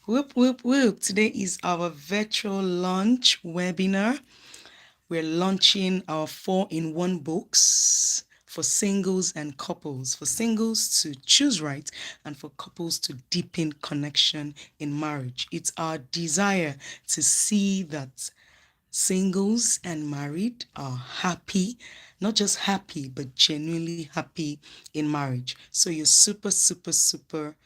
Whoop, whoop, whoop. Today is our virtual launch webinar. We're launching our 4-in-1 books for singles and couples. For singles to choose right and for couples to deepen connection in marriage. It's our desire to see that singles and married are happy, not just happy, but genuinely happy in marriage. So you're super, super, super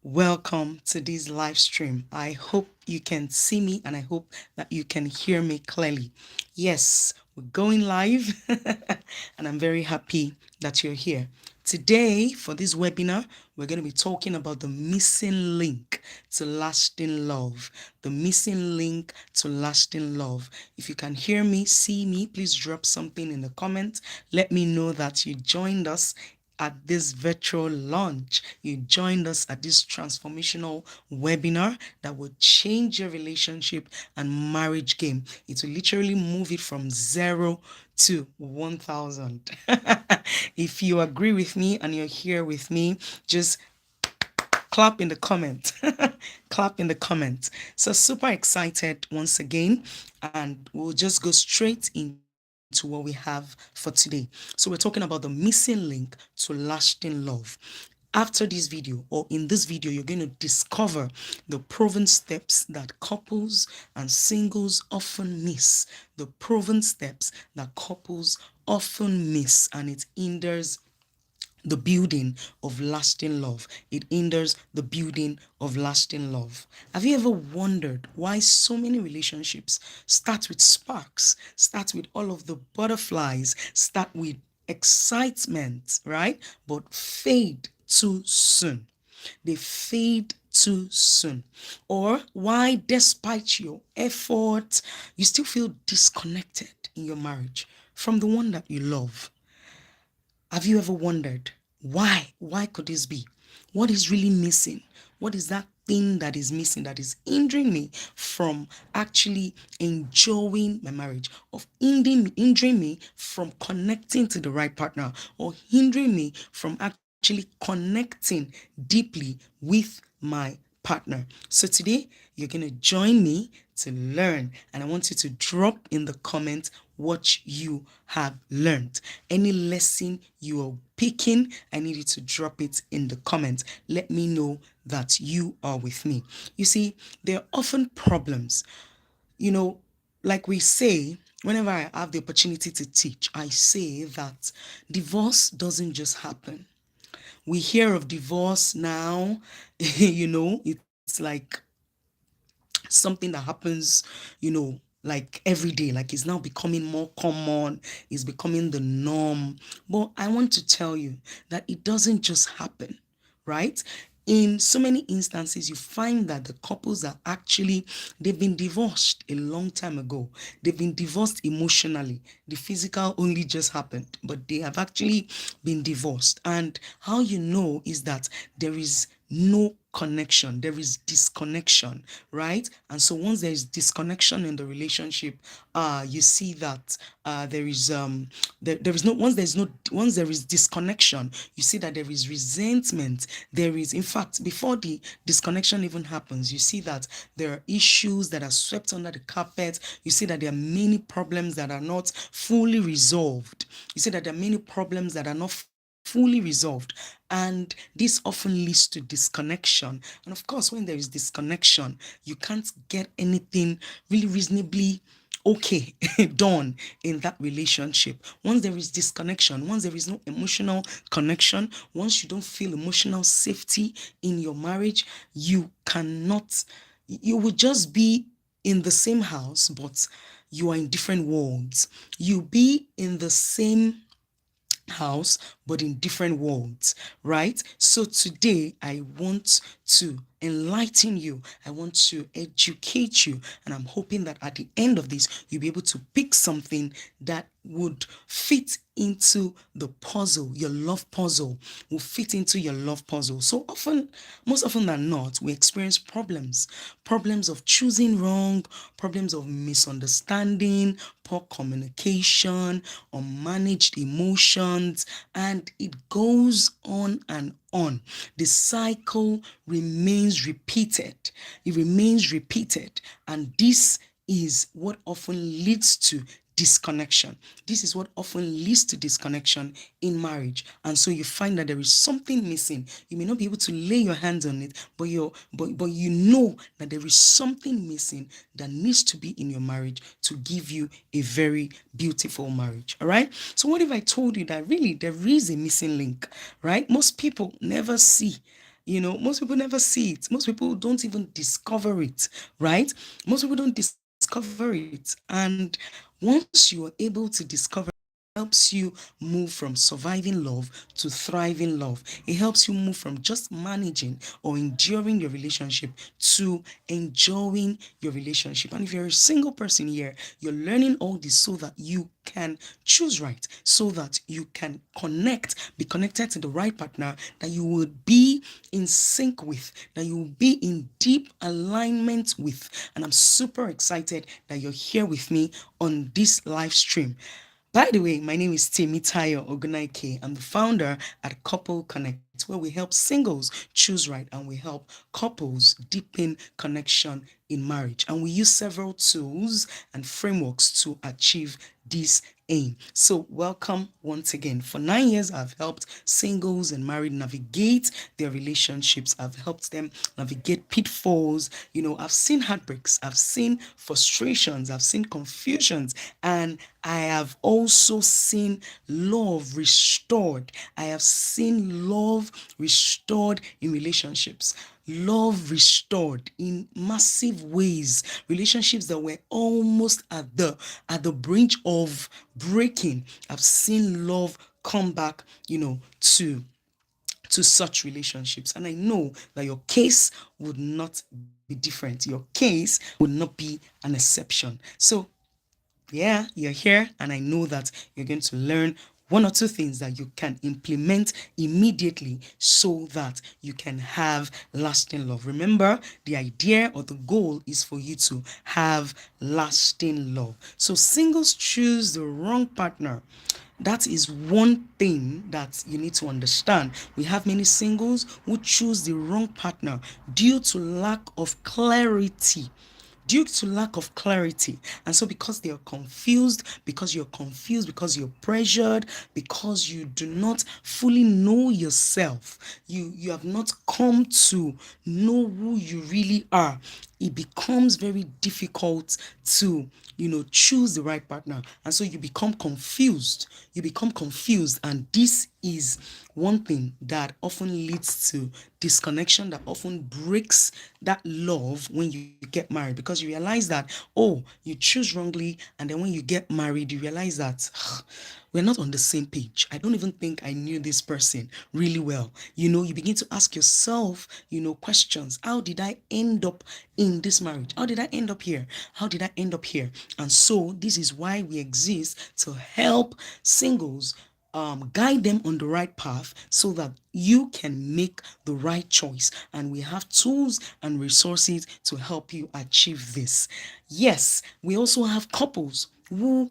welcome to this live stream. I hope you can see me and I hope that you can hear me clearly. Yes, we're going live and I'm very happy that you're here. Today, for this webinar, we're going to be talking about the missing link to lasting love. The missing link to lasting love. If you can hear me, see me, please drop something in the comments. Let me know that you joined us at this virtual launch. You joined us at this transformational webinar that will change your relationship and marriage game. It will literally move it from 0 to 1000. If you agree with me and you're here with me, just clap in the comment. Clap in the comment. So super excited once again, and we'll just go straight into what we have for today. So we're talking about the missing link to lasting love. After this video, or in this video, you're going to discover the proven steps that couples and singles often miss. The proven steps that couples often miss, and it hinders the building of lasting love. It hinders the building of lasting love. Have you ever wondered why so many relationships start with sparks, start with all of the butterflies, start with excitement, right? But fade too soon. They fade too soon. Or why, despite your effort, you still feel disconnected in your marriage from the one that you love. Have you ever wondered why? Why could this be? What is really missing? What is that thing that is missing that is hindering me from actually enjoying my marriage, of hindering me from connecting to the right partner, or hindering me from actually connecting deeply with my partner? So today you're going to join me to learn, and I want you to drop in the comment what you have learned. Any lesson you are picking, I need you to drop it in the comments. Let me know that you are with me. You see, there are often problems. You know, like we say, whenever I have the opportunity to teach, I say that divorce doesn't just happen. We hear of divorce now, it's like something that happens, like every day, like it's now becoming more common, it's becoming the norm. But I want to tell you that it doesn't just happen, right? In so many instances, you find that the couples are actually, they've been divorced a long time ago. They've been divorced emotionally. The physical only just happened, but they have actually been divorced. And how you know is that there is no connection, there is disconnection, right? And so once there is disconnection in the relationship, you see that there is no once there is disconnection, you see that there is resentment. There is, in fact, before the disconnection even happens, you see that there are issues that are swept under the carpet. You see that there are many problems that are not fully resolved. You see that there are many problems that are not fully resolved, and this often leads to disconnection. And of course, when there is disconnection, you can't get anything really reasonably okay done in that relationship. Once there is disconnection, once there is no emotional connection, once you don't feel emotional safety in your marriage, you will just be in the same house, but you are in different worlds. You be in the same house but in different worlds, right? So today I want to enlighten you, I want to educate you, and I'm hoping that at the end of this you'll be able to pick something that would fit into the puzzle, your love puzzle will fit into your love puzzle. So often, most often than not, we experience problems of choosing wrong, problems of misunderstanding, poor communication, unmanaged emotions, and it goes on and on. The cycle remains repeated. It remains repeated, and this is what often leads to disconnection. This is what often leads to disconnection in marriage. And so you find that there is something missing. You may not be able to lay your hands on it, but you know that there is something missing that needs to be in your marriage to give you a very beautiful marriage. All right? So what if I told you that really there is a missing link, right? Most people never see, most people never see it. Most people don't even discover it, right? Most people don't discover it. And once you are able to discover, helps you move from surviving love to thriving love. It helps you move from just managing or enduring your relationship to enjoying your relationship. And if you're a single person here, you're learning all this so that you can choose right, so that you can be connected to the right partner that you will be in sync with, that you will be in deep alignment with. And I'm super excited that you're here with me on this live stream. By the way, my name is Temitayo Ogunaike. I'm the founder at Couple Connect, where we help singles choose right and we help couples deepen connection in marriage. And we use several tools and frameworks to achieve this aim. So welcome once again. For 9 years, I've helped singles and married navigate their relationships. I've helped them navigate pitfalls. I've seen heartbreaks, I've seen frustrations, I've seen confusions, and I have also seen love restored. I have seen love restored in relationships. Love restored in massive ways. Relationships that were almost at the brink of breaking. I've seen love come back, to such relationships. And I know that your case would not be different. Your case would not be an exception. So yeah, you're here, and I know that you're going to learn one or two things that you can implement immediately so that you can have lasting love. Remember, the idea or the goal is for you to have lasting love. So singles choose the wrong partner. That is one thing that you need to understand. We have many singles who choose the wrong partner due to lack of clarity, and so because they are confused, because you're pressured, because you do not fully know yourself, you have not come to know who you really are, it becomes very difficult to choose the right partner. And so you become confused, and this is one thing that often leads to disconnection, that often breaks that love when you get married, because you realize that, oh, you choose wrongly, and then when you get married you realize that we're not on the same page. I don't even think I knew this person really well. You begin to ask yourself, questions. How did I end up in this marriage? How did I end up here? How did I end up here? And so this is why we exist, to help singles, guide them on the right path so that you can make the right choice. And we have tools and resources to help you achieve this. Yes, we also have couples who,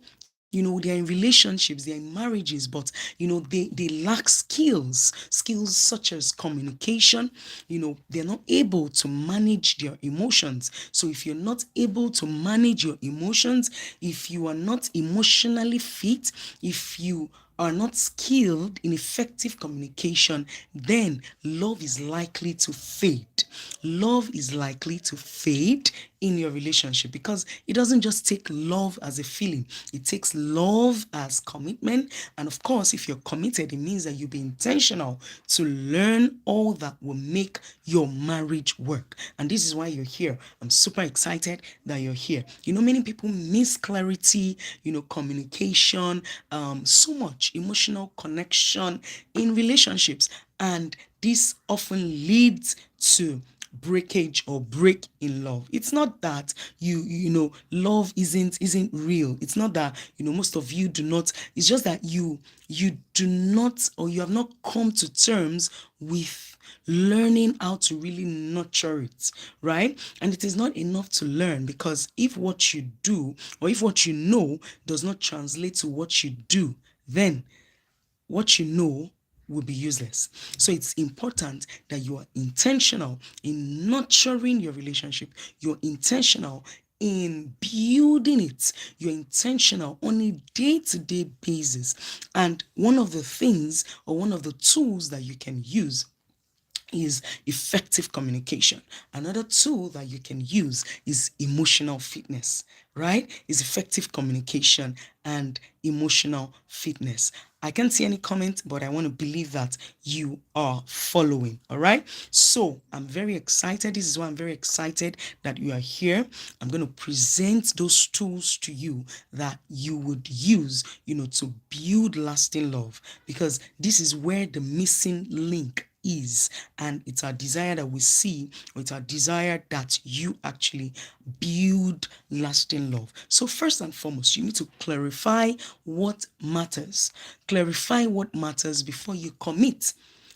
they're in relationships, they're in marriages, but they lack skills such as communication. They're not able to manage their emotions. So if you're not able to manage your emotions, if you are not emotionally fit, if you are not skilled in effective communication, then love is likely to fade. Love is likely to fade in your relationship, because it doesn't just take love as a feeling, it takes love as commitment. And of course, if you're committed, it means that you'll be intentional to learn all that will make your marriage work. And this is why you're here. I'm super excited that you're here. Many people miss clarity, communication, so much emotional connection in relationships, and this often leads to breakage or break in love. It's not that love isn't real. It's not that most of you do not. It's just that you do not, or you have not come to terms with learning how to really nurture it, right? And it is not enough to learn, because if what you do, or if what you know does not translate to what you do, then what you know will be useless. So it's important that you are intentional in nurturing your relationship. You're intentional in building it. You're intentional on a day-to-day basis. And one of the things, or one of the tools that you can use, is effective communication. Another tool that you can use is emotional fitness, right? Is effective communication and emotional fitness. I can't see any comment, but I want to believe that you are following. All right. So I'm very excited. This is why I'm very excited that you are here. I'm going to present those tools to you that you would use, to build lasting love, because this is where the missing link is, and it's our desire that we see, or it's our desire that you actually build lasting love. So first and foremost, you need to clarify what matters. Clarify what matters before you commit.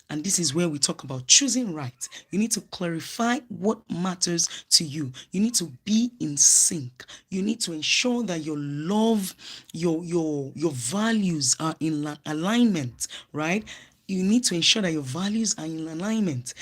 And this is where we talk about choosing right. You need to clarify what matters to you. You need to be in sync. You need to ensure that your love, your values are in alignment, right? You need to ensure that your values are in alignment.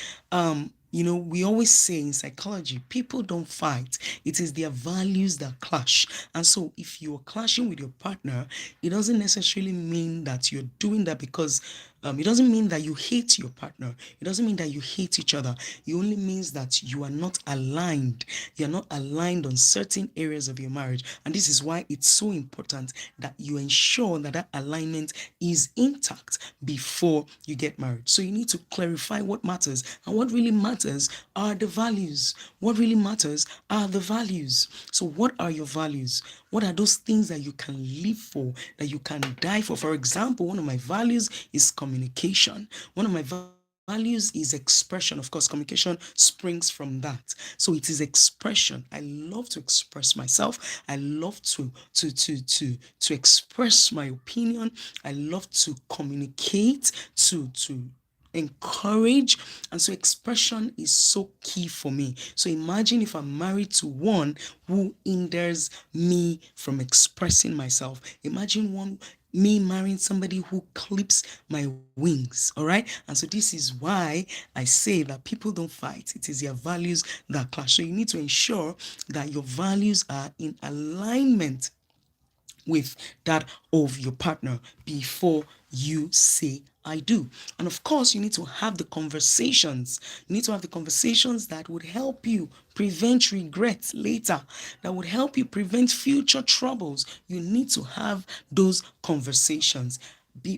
We always say in psychology, people don't fight. It is their values that clash. And so if you're clashing with your partner, it doesn't necessarily mean that you're doing that because it doesn't mean that you hate your partner. It doesn't mean that you hate each other. It only means that you are not aligned. You're not aligned on certain areas of your marriage. And this is why it's so important that you ensure that that alignment is intact before you get married. So you need to clarify what matters. And what really matters are the values. What really matters are the values. So what are your values? What are those things that you can live for, that you can die for? For example, one of my values is communication. One of my values is expression. Of course, communication springs from that. So it is expression. I love to express myself. I love to express my opinion. I love to communicate, to encourage. And so expression is so key for me. So imagine if I'm married to one who hinders me from expressing myself. Imagine me marrying somebody who clips my wings. All right. And so this is why I say that people don't fight. It is their values that clash. So you need to ensure that your values are in alignment with that of your partner before you say I do. And of course, you need to have the conversations. You need to have the conversations that would help you prevent regrets later, that would help you prevent future troubles. You need to have those conversations.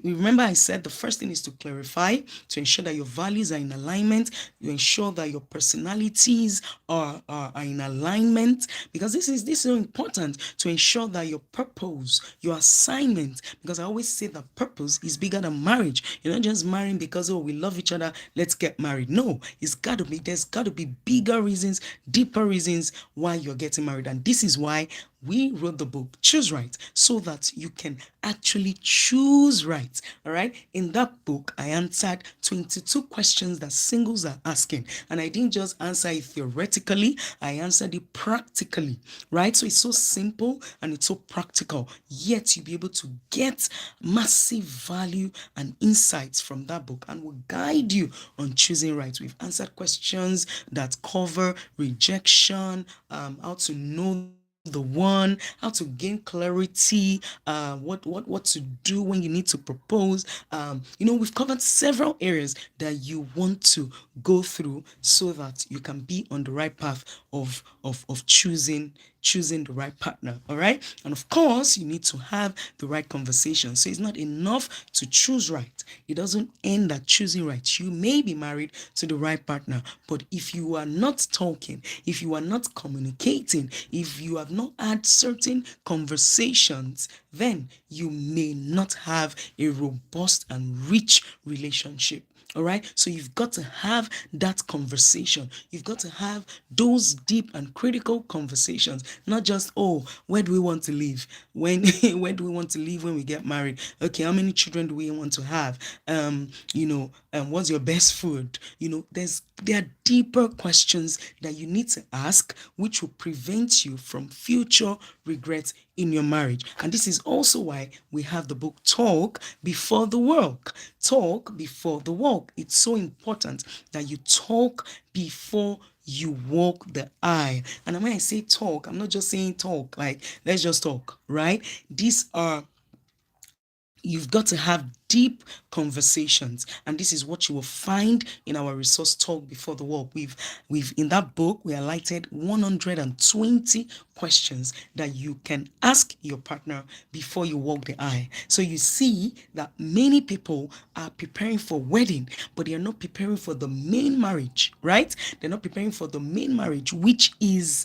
Remember I said the first thing is to clarify, to ensure that your values are in alignment. You ensure that your personalities are in alignment, because this is so important, to ensure that your purpose, your assignment, because I always say that purpose is bigger than marriage. You're not just marrying because, oh, we love each other, let's get married. No, there's got to be bigger reasons, deeper reasons why you're getting married. And this is why we wrote the book Choose Right, so that you can actually choose right. All right. In that book, I answered 22 questions that singles are asking. And I didn't just answer it theoretically, I answered it practically. Right. So it's so simple and it's so practical, yet you'll be able to get massive value and insights from that book, and will guide you on choosing right. We've answered questions that cover rejection, how to know the one, how to gain clarity, what to do when you need to propose. We've covered several areas that you want to go through so that you can be on the right path of choosing the right partner. All right. And of course, you need to have the right conversation. So it's not enough to choose right. It doesn't end at choosing right. You may be married to the right partner, but if you are not talking, if you are not communicating, if you have not had certain conversations, then you may not have a robust and rich relationship. All right. So you've got to have that conversation. You've got to have those deep and critical conversations, not just, oh, where do we want to live? When where do we want to live when we get married? Okay, how many children do we want to have? What's your best food? There are deeper questions that you need to ask, which will prevent you from future regrets in your marriage. And this is also why we have the book Talk Before the Walk. Talk before the walk. It's so important that you talk before you walk the aisle. And when I say talk, I'm not just saying talk, like let's just talk, right? You've got to have deep conversations, and this is what you will find in our resource Talk Before the Walk. We've in that book we highlighted 120 questions that you can ask your partner before you walk the aisle. So you see that many people are preparing for wedding, but they are not preparing for the main marriage, right? They're not preparing for the main marriage, which is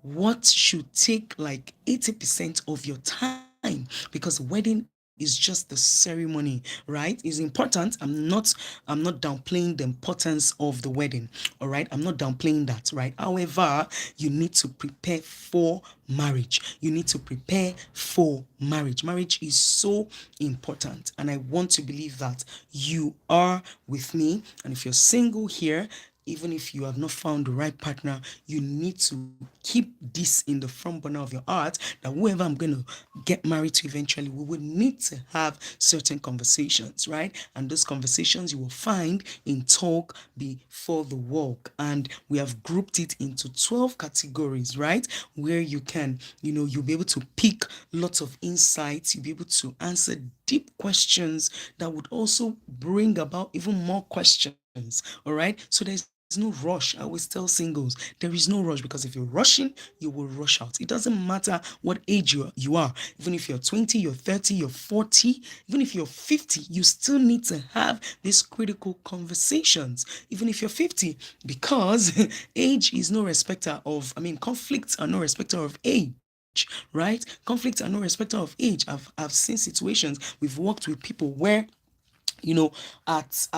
what should take like 80% of your time, because wedding is just the ceremony, right? It's important. I'm not downplaying the importance of the wedding. All right, I'm not downplaying that, right? However, you need to prepare for marriage. You need to prepare for marriage. Marriage is so important, and I want to believe that you are with me. And if you're single here, even if you have not found the right partner, you need to keep this in the front burner of your heart, that whoever I'm going to get married to eventually, we will need to have certain conversations, right? And those conversations you will find in Talk Before the Walk. And we have grouped it into 12 categories, right? Where you can, you'll be able to pick lots of insights, you'll be able to answer deep questions that would also bring about even more questions. All right. So there's no rush. I always tell singles there is no rush, because if you're rushing, you will rush out. It doesn't matter what age you are. Even if you're 20, you're 30, you're 40, even if you're 50, you still need to have these critical conversations. Even if you're 50, because age is no respecter of, conflicts are no respecter of age, right? Conflicts are no respecter of age. I've seen situations, we've worked with people where at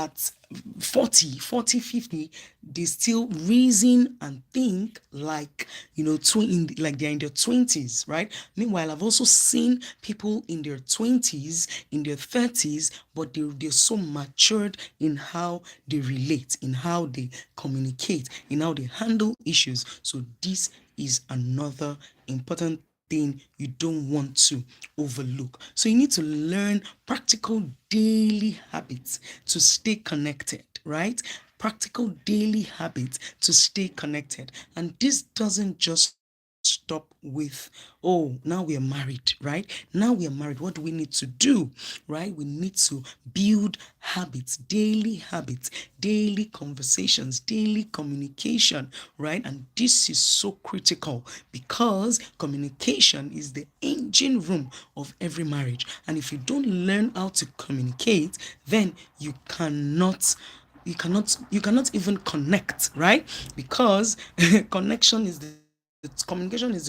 40, 50, they still reason and think like like they're in their 20s, right? Meanwhile, I've also seen people in their 20s, in their 30s, but they're so matured in how they relate, in how they communicate, in how they handle issues. So this is another important thing you don't want to overlook. So you need to learn practical daily habits to stay connected, right? Practical daily habits to stay connected. And this doesn't just stop with, oh, now we are married, right? Now we are married. What do we need to do, right? We need to build habits, daily conversations, daily communication, right? And this is so critical, because communication is the engine room of every marriage. And if you don't learn how to communicate, then you cannot even connect, right? Because communication is the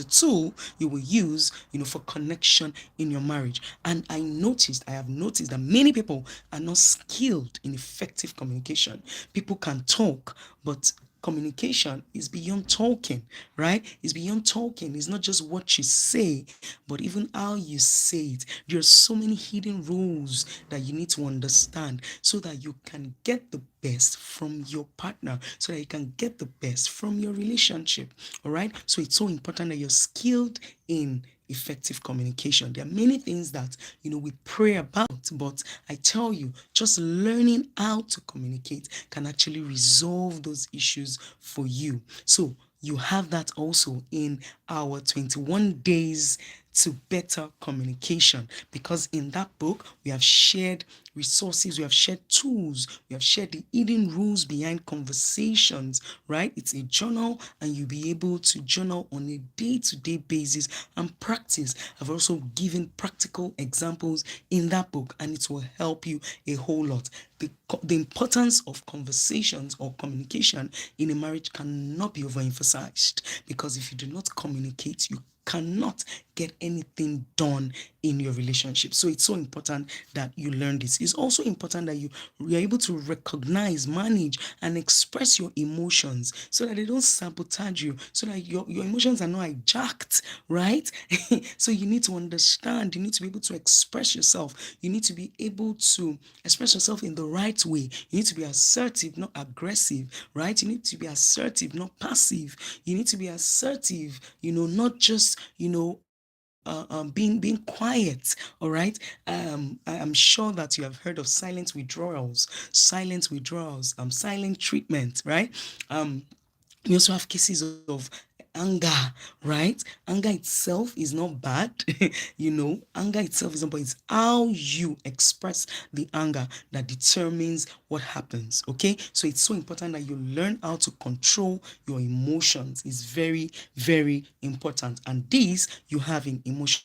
tool you will use, for connection in your marriage. And I have noticed that many people are not skilled in effective communication. People can talk, but communication is beyond talking, right? It's beyond talking. It's not just what you say, but even how you say it. There are so many hidden rules that you need to understand, so that you can get the best from your partner, so that you can get the best from your relationship. All right. So it's so important that you're skilled in effective communication. There are many things that we pray about, but I tell you, just learning how to communicate can actually resolve those issues for you. So you have that also in our 21 days to better communication, because in that book we have shared resources, we have shared tools, we have shared the hidden rules behind conversations, right? It's a journal, and you'll be able to journal on a day-to-day basis and practice. I've also given practical examples in that book, and it will help you a whole lot. The importance of conversations or communication in a marriage cannot be overemphasized, because if you do not communicate, you cannot get anything done in your relationship. So it's so important that you learn this. It's also important that you're able to recognize, manage, and express your emotions so that they don't sabotage you, so that your emotions are not hijacked, right? So you need to understand, you need to be able to express yourself. You need to be able to express yourself in the right way. You need to be assertive, not aggressive, right? You need to be assertive, not passive. You need to be assertive, not just, being quiet. All right. I'm sure that you have heard of silent treatment, right? We also have cases of anger, right? Anger itself is not bad. Anger itself is not, but it's how you express the anger that determines what happens. Okay, so it's so important that you learn how to control your emotions. It's very, very important, and this you have in emotions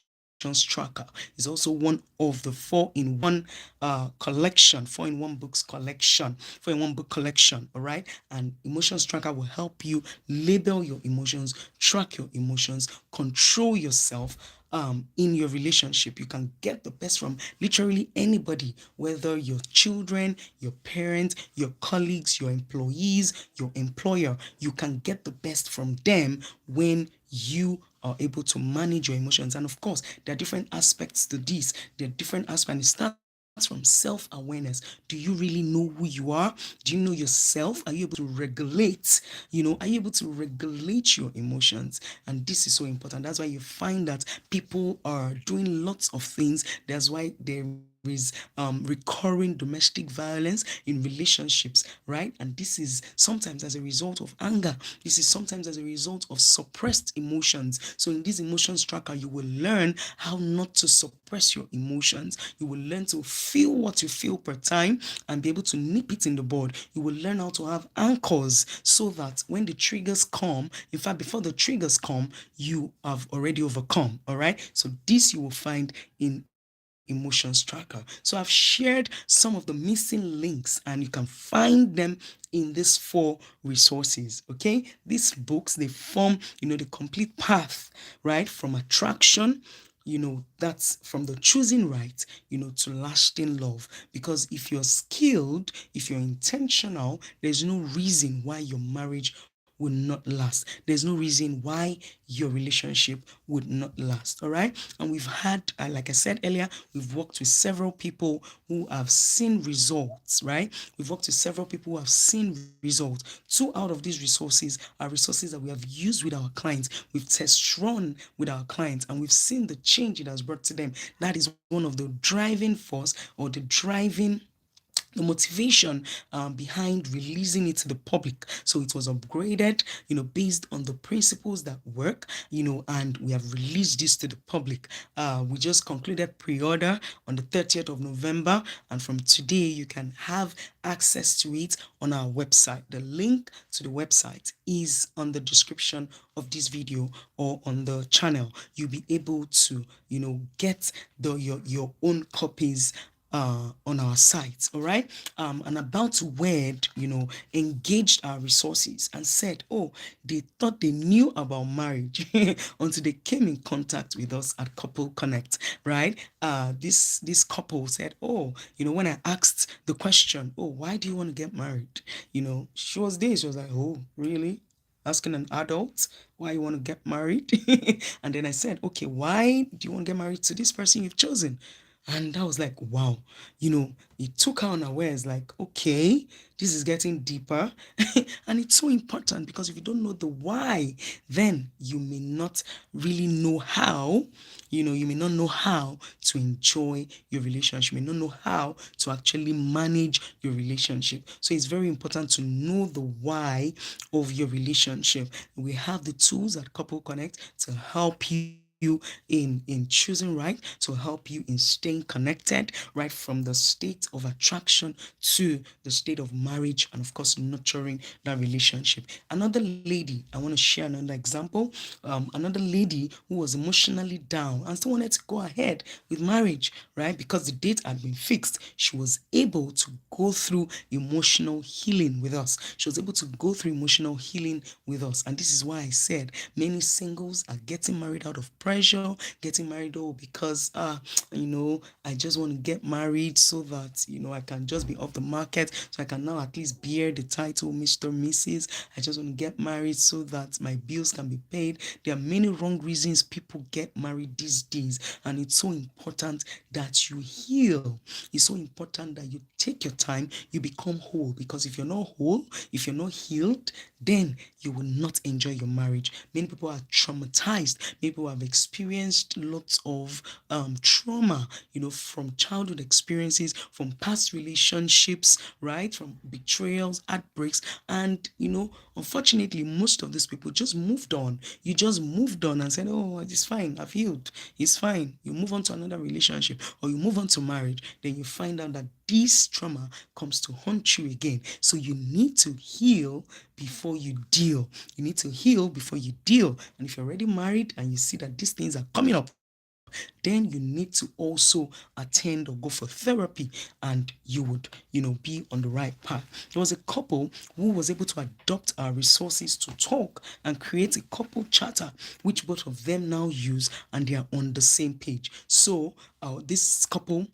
tracker. Is also one of the 4-in-1 collection, 4-in-1 books collection, 4-in-1 book collection. All right, and emotions tracker will help you label your emotions, track your emotions, control yourself in your relationship. You can get the best from literally anybody, whether your children, your parents, your colleagues, your employees, your employer. You can get the best from them when you are able to manage your emotions. And of course, there are different aspects to this. There are different aspects. It starts from self-awareness. Do you really know who you are? Do you know yourself? Are you able to regulate? Are you able to regulate your emotions? And this is so important. That's why you find that people are doing lots of things. That's why there is recurring domestic violence in relationships, right? And this is sometimes as a result of anger. This is sometimes as a result of suppressed emotions. So in this emotions tracker, you will learn how not to suppress your emotions. You will learn to feel what you feel per time and be able to nip it in the bud. You will learn how to have anchors so that when the triggers come, in fact, before the triggers come, you have already overcome. All right. So this you will find in emotions tracker. So I've shared some of the missing links and you can find them in these 4 resources. Okay, these books, they form the complete path, right, from attraction, that's from the choosing right, to lasting love. Because if you're skilled, if you're intentional, there's no reason why your marriage would not last. There's no reason why your relationship would not last. All right. And we've had, like I said earlier, we've worked with several people who have seen results, right? We've worked with several people who have seen results. 2 out of these resources are resources that we have used with our clients. We've test run with our clients and we've seen the change it has brought to them. That is one of the driving force, or the motivation behind releasing it to the public. So it was upgraded, based on the principles that work, and we have released this to the public. We just concluded pre-order on the 30th of November, and from today you can have access to it on our website. The link to the website is on the description of this video or on the channel. You'll be able to, get your own copies on our site. All right. And About Word, engaged our resources and said, oh, they thought they knew about marriage until they came in contact with us at Couple Connect, right? This couple said, oh, when I asked the question, oh, why do you want to get married? She was like, oh, really? Asking an adult why you want to get married? And then I said, okay, why do you want to get married to this person you've chosen? And I was like, wow, it took her unawares, like, okay, this is getting deeper. And it's so important because if you don't know the why, then you may not really know how, you may not know how to enjoy your relationship, you may not know how to actually manage your relationship. So it's very important to know the why of your relationship. We have the tools at Couple Connect to help you you in choosing right, to help you in staying connected right from the state of attraction to the state of marriage, and of course nurturing that relationship. Another lady, I want to share another example. Another lady who was emotionally down and still wanted to go ahead with marriage, right? Because the date had been fixed. She was able to go through emotional healing with us. She was able to go through emotional healing with us. And this is why I said many singles are getting married out of pressure, getting married because I just want to get married so that I can just be off the market, so I can now at least bear the title Mr. Mrs. I just want to get married so that my bills can be paid. There are many wrong reasons people get married these days, and it's so important that you heal. It's so important that you take your time, you become whole, because if you're not whole, if you're not healed, then you will not enjoy your marriage. Many people are traumatized. Many people have experienced lots of trauma, from childhood experiences, from past relationships, right? From betrayals, heartbreaks. And, unfortunately, most of these people just moved on. You just moved on and said, oh, it's fine, I've healed. It's fine. You move on to another relationship, or you move on to marriage. Then you find out that this trauma comes to haunt you again. So you need to heal before you deal. You need to heal before you deal. And if you're already married and you see that these things are coming up, then you need to also attend or go for therapy, and you would, be on the right path. There was a couple who was able to adopt our resources to talk and create a couple charter, which both of them now use, and they are on the same page. So this couple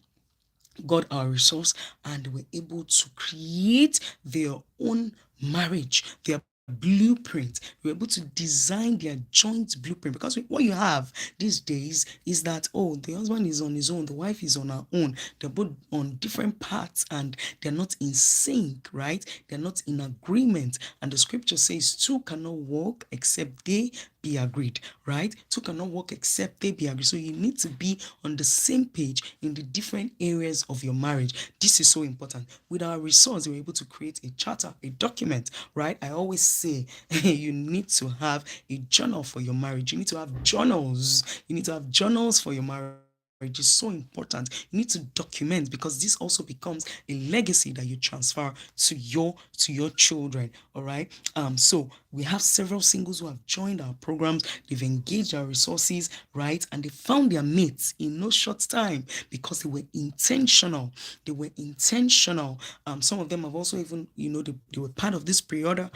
got our resource and were able to create their own marriage, their blueprint. We were able to design their joint blueprint, because what you have these days is that, oh, the husband is on his own, the wife is on her own, they're both on different paths and they're not in sync, right? They're not in agreement. And the scripture says two cannot walk except they be agreed, right? Two cannot work except they be agreed. So you need to be on the same page in the different areas of your marriage. This is so important. With our resource, we're able to create a charter, a document, right? I always say you need to have a journal for your marriage. You need to have journals. You need to have journals for your marriage. Is so important. You need to document, because this also becomes a legacy that you transfer to your children. All right. So we have several singles who have joined our programs. They've engaged our resources, right? And they found their mates in no short time because they were intentional. They were intentional. Some of them have also even, they were part of this period.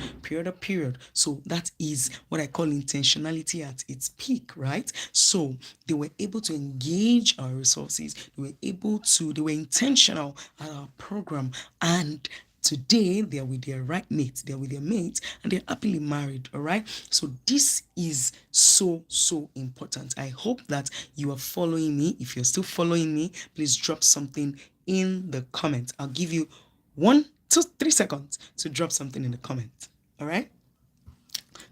So that is what I call intentionality at its peak, right? So they were able to engage our resources. They were intentional at our program, and today they are with their right mates, they're with their mates, and they're happily married. All right. So this is so important. I hope that you are following me. If you're still following me, please drop something in the comments. I'll give you 1, 2, 3 seconds to drop something in the comment. All right.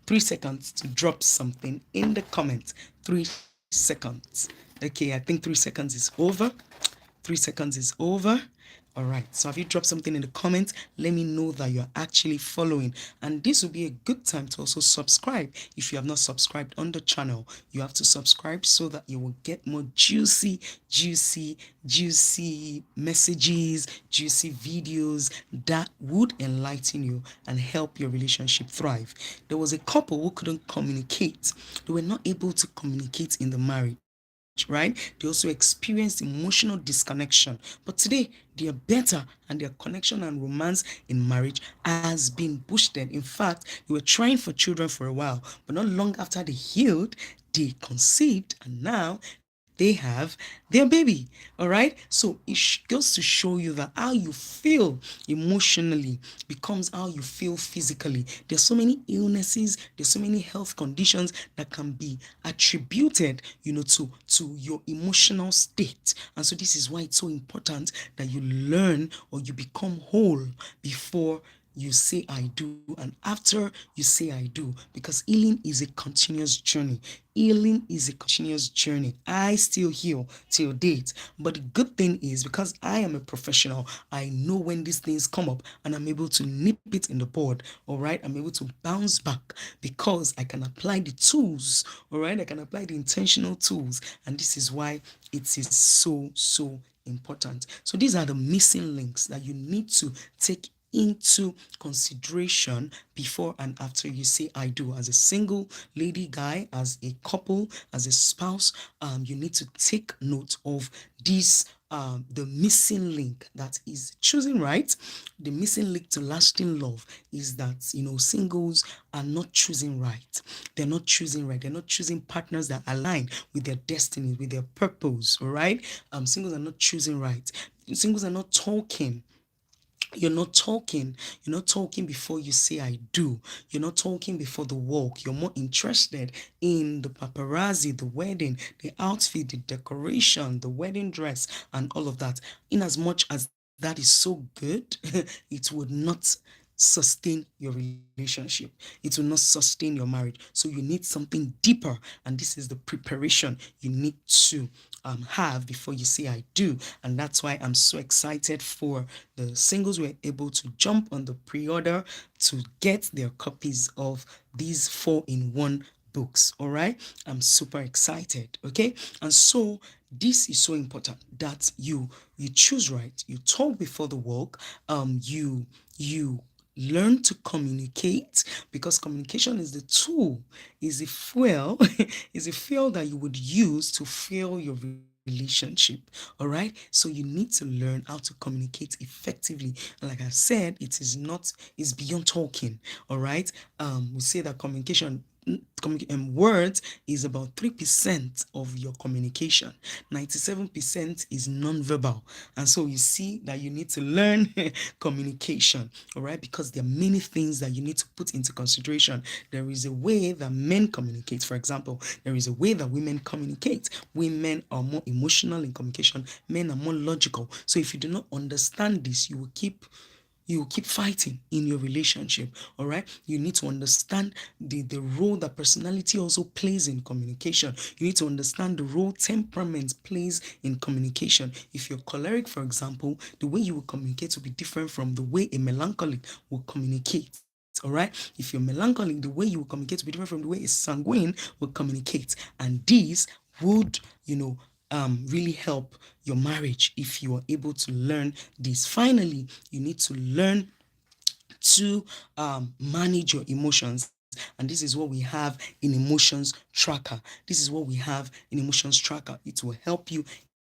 3 seconds to drop something in the comments. 3 seconds. Okay, I think 3 seconds is over. 3 seconds is over. All right, so have you dropped something in the comments? Let me know that you're actually following. And this will be a good time to also subscribe. If you have not subscribed on the channel, you have to subscribe so that you will get more juicy messages, juicy videos that would enlighten you and help your relationship thrive. There was a couple who couldn't communicate. They were not able to communicate in the marriage, right? They also experienced emotional disconnection. But today, they are better, and their connection and romance in marriage has been boosted. In fact, they were trying for children for a while, but not long after they healed, they conceived, and now they have their baby. All right. So it goes to show you that how you feel emotionally becomes how you feel physically. There's so many illnesses, there's so many health conditions that can be attributed, to your emotional state. And so this is why it's so important that you learn or you become whole before you say I do, and after you say I do, because healing is a continuous journey. Healing is a continuous journey. I still heal till date. But the good thing is, because I am a professional, I know when these things come up and I'm able to nip it in the bud. All right. I'm able to bounce back because I can apply the tools. All right. I can apply the intentional tools. And this is why it is so important. So these are the missing links that you need to take into consideration before and after you say I do. As a single lady, guy, as a couple, as a spouse, you need to take note of this, the missing link, that is choosing right. The missing link to lasting love is that, singles are not choosing right. They're not choosing right. They're not choosing partners that align with their destiny, with their purpose. All right. Singles are not choosing right. Singles are not talking. You're not talking before you say I do. You're not talking before the walk. You're more interested in the paparazzi, the wedding, the outfit, the decoration, the wedding dress, and all of that. In as much as that is so good, it would not sustain your relationship. It will not sustain your marriage. So you need something deeper, and this is the preparation you need to have before you say I do. And that's why I'm so excited for the singles who are able to jump on the pre-order to get their copies of these 4-in-1 books. All right, I'm super excited. Okay, and so this is so important that you choose right. You talk before the walk. You learn to communicate, because communication is the tool, is a fuel, is a fuel that you would use to fuel your relationship. All right, so you need to learn how to communicate effectively. And like I said, it is not, it's beyond talking. All right, we say that words is about 3% of your communication. 97% is non-verbal. And so you see that you need to learn communication. All right, because there are many things that you need to put into consideration. There is a way that men communicate. For example, there is a way that women communicate. Women are more emotional in communication, men are more logical. So if you do not understand this, you will keep fighting in your relationship. All right, you need to understand the role that personality also plays in communication. You need to understand the role temperament plays in communication. If you're choleric, for example, the way you will communicate will be different from the way a melancholic will communicate. All right, if you're melancholic, the way you will communicate will be different from the way a sanguine will communicate. And these would, really help your marriage if you are able to learn this. Finally, you need to learn to manage your emotions. And this is what we have in Emotions Tracker. This is what we have in Emotions Tracker. It will help you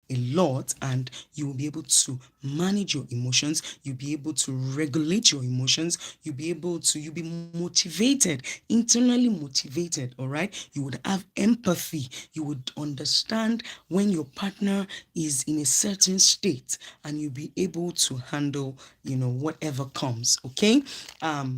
a lot, and you will be able to manage your emotions. You'll be able to regulate your emotions. You'll be motivated, internally motivated. All right, you would have empathy. You would understand when your partner is in a certain state, and you'll be able to handle whatever comes. Okay,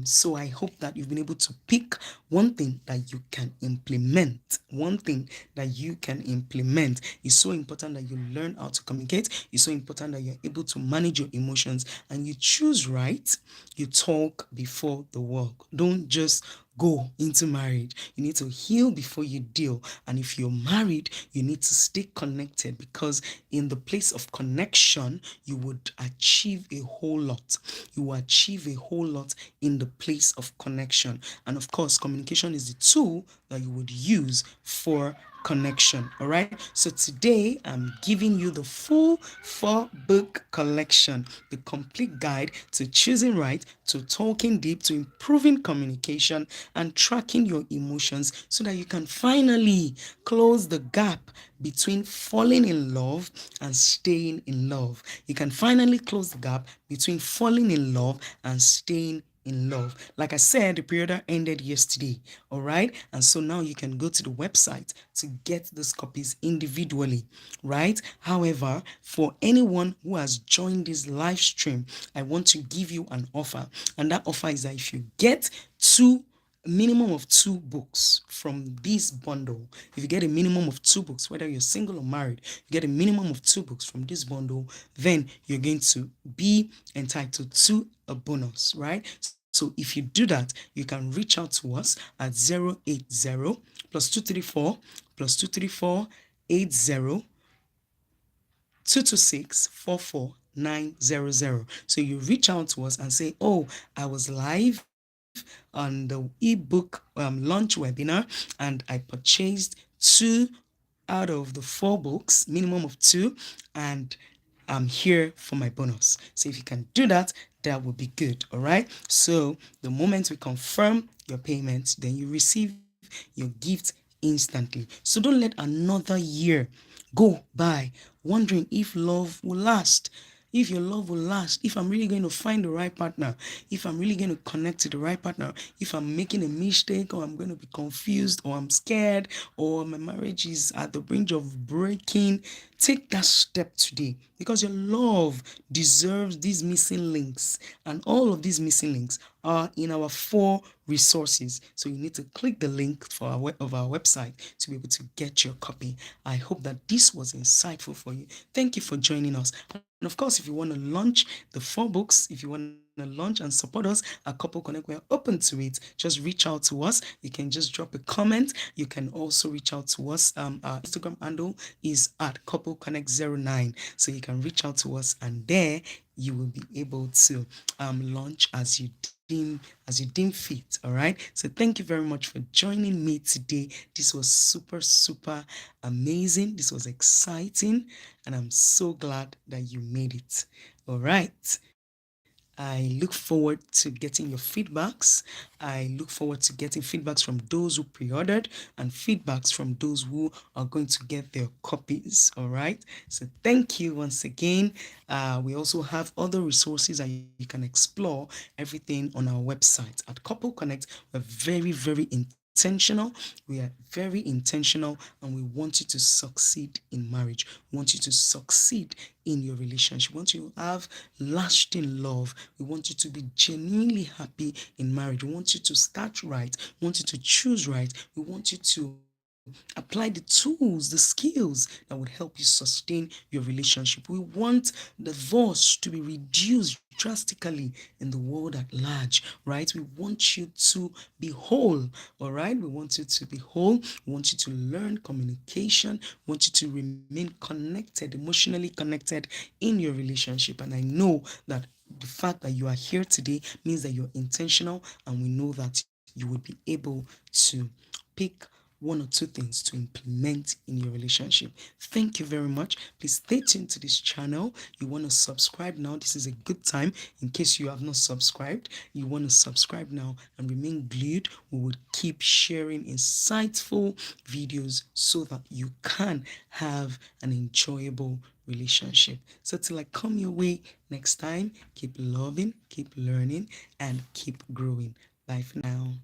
so I hope that you've been able to pick one thing that you can implement. One thing that you can implement. It's so important that you learn how to communicate. It's so important that you're able to manage your emotions, and you choose right. You talk before the work. Don't just go into marriage. You need to heal before you deal. And if you're married, you need to stay connected, because in the place of connection, you would achieve a whole lot. You will achieve a whole lot in the place of connection. And of course, communication is the tool that you would use for connection. All right, so today I'm giving you the full 4-book collection, the complete guide to choosing right, to talking deep, to improving communication, and tracking your emotions, so that you can finally close the gap between falling in love and staying in love. You can finally close the gap between falling in love and staying in love. Like I said, the period ended yesterday. All right, and so now you can go to the website to get those copies individually, right? However, for anyone who has joined this live stream, I want to give you an offer, and that offer is that if you get 2 a minimum of 2 books from this bundle. If you get a minimum of 2 books, whether you're single or married, you get a minimum of 2 books from this bundle, then you're going to be entitled to a bonus, right? So if you do that, you can reach out to us at 080 +234 +234 80 226 44900. So you reach out to us and say, oh, I was live on the ebook launch webinar and I purchased 2 out of the 4 books, minimum of 2, and I'm here for my bonus. So if you can do that, that would be good. All right. So the moment we confirm your payment, then you receive your gift instantly. So don't let another year go by wondering if love will last, if your love will last, if I'm really going to find the right partner, if I'm really going to connect to the right partner, if I'm making a mistake, or I'm going to be confused, or I'm scared, or my marriage is at the brink of breaking. Take that step today, because your love deserves these missing links, and all of these missing links are in our 4 resources. So you need to click the link for of our website to be able to get your copy. I hope that this was insightful for you. Thank you for joining us. And of course, if you want to launch the 4 books, if you want to launch and support us at Couple Connect, we're open to it. Just reach out to us. You can just drop a comment. You can also reach out to us. Our Instagram handle is at Couple Connect 09. So you can reach out to us, and there you will be able to launch as you deem fit. All right. So thank you very much for joining me today. This was super amazing. This was exciting, and I'm so glad that you made it. All right. I look forward to getting your feedbacks. I look forward to getting feedbacks from those who pre-ordered, and feedbacks from those who are going to get their copies. All right. So thank you once again. We also have other resources that you can explore everything on our website at Couple Connect. We're very intentional. We are very intentional, and we want you to succeed in marriage. We want you to succeed in your relationship. We want you to have lasting love. We want you to be genuinely happy in marriage. We want you to start right. We want you to choose right. We want you to apply the tools, the skills that would help you sustain your relationship. We want divorce to be reduced drastically in the world at large, right? We want you to be whole, all right? We want you to be whole. We want you to learn communication. We want you to remain connected, emotionally connected in your relationship. And I know that the fact that you are here today means that you're intentional, and we know that you would be able to pick 1 or 2 things to implement in your relationship. Thank you very much. Please stay tuned to this channel. You want to subscribe now. This is a good time. In case you have not subscribed, you want to subscribe now and remain glued. We will keep sharing insightful videos so that you can have an enjoyable relationship. So till I come your way next time, keep loving, keep learning, and keep growing. Bye for now.